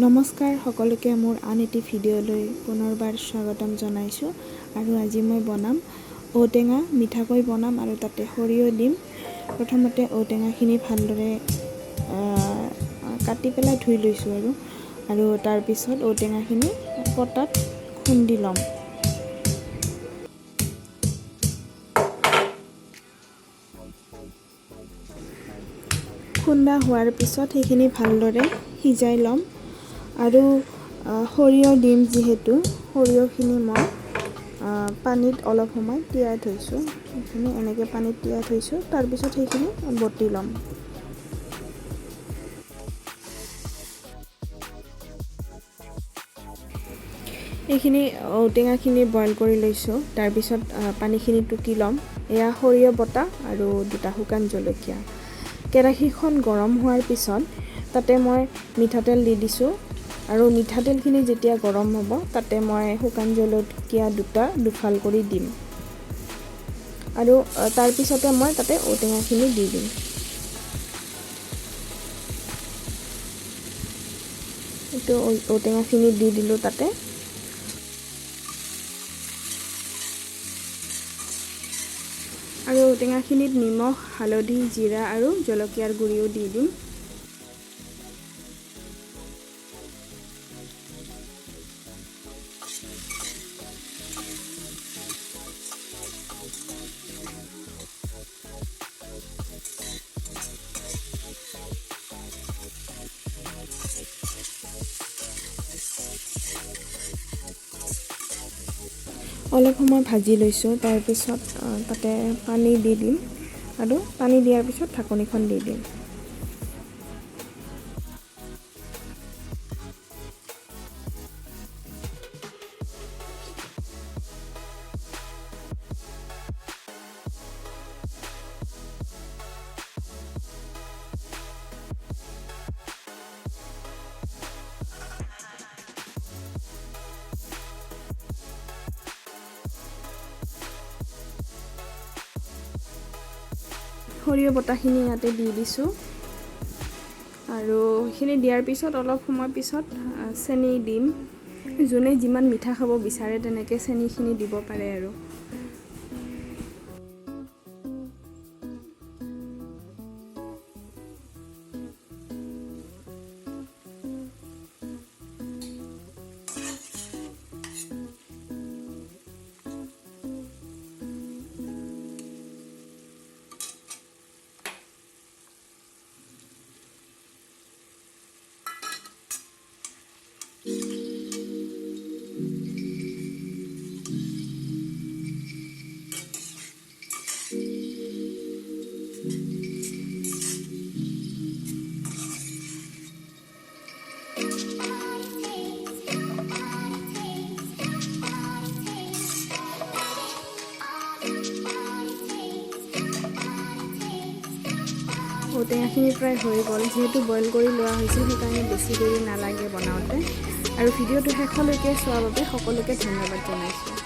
নমস্কাৰ সকলোকে মোৰ আন এটি ভিডিঅ'লৈ পুনৰবাৰ স্বাগতম জনাইছোঁ আৰু আজি মই বনাম ঔটেঙা মিঠাকৈ বনাম আৰু তাতে সৰিয়হ দিম। প্ৰথমতে ঔটেঙাখিনি ভালদৰে কাটি পেলাই ধুই লৈছোঁ আৰু তাৰ পিছত ঔটেঙাখিনি পটাত খুন্দি ল'ম। খুন্দা হোৱাৰ পিছত সেইখিনি ভালদৰে সিজাই ল'ম আৰু সৰিয়হ দিম যিহেতু সৰিয়হখিনি মই পানীত অলপ সময় তিয়াই থৈছোঁ। সেইখিনি এনেকৈ পানীত তিয়াই থৈছোঁ। তাৰপিছত সেইখিনি বটি ল'ম। এইখিনি ঔটেঙাখিনি বইল কৰি লৈছোঁ। তাৰপিছত পানীখিনি টুকি ল'ম। এয়া সৰিয়হ বটা আৰু 2টা শুকান জলকীয়া। কেৰাহীখন গৰম হোৱাৰ পিছত তাতে মই মিঠাতেল দি দিছোঁ আৰু মিঠাতেলখিনি যেতিয়া গৰম হ'ব তাতে মই শুকান জলকীয়া 2টা দুফাল কৰি দিম আৰু তাৰপিছতে মই তাতে ঔটেঙাখিনি দি দিম। এইটো ঔটেঙাখিনি দি দিলোঁ তাতে। আৰু ঔটেঙাখিনিত নিমখ, হালধি, জিৰা আৰু জলকীয়াৰ গুড়িও দি দিম। অলপ সময় ভাজি লৈছোঁ। তাৰপিছত তাতে পানী দি দিম আৰু পানী দিয়াৰ পিছত ঢাকনিখন দি দিম। সৰিয়হ বটাখিনি ইয়াতে দি দিছোঁ আৰু সেইখিনি দিয়াৰ পিছত অলপ সময় পিছত চেনি দিম। যোনে যিমান মিঠা খাব বিচাৰে তেনেকৈ চেনিখিনি দিব পাৰে আৰু। ঔটেঙাখিনি প্ৰায় হৈ গ'ল। যিহেতু বইল কৰি লোৱা হৈছিল সেইকাৰণে বেছি দেৰি নালাগে বনাওঁতে। আৰু ভিডিঅ'টো শেষলৈকে চোৱাৰ বাবে সকলোকে ধন্যবাদ জনাইছোঁ।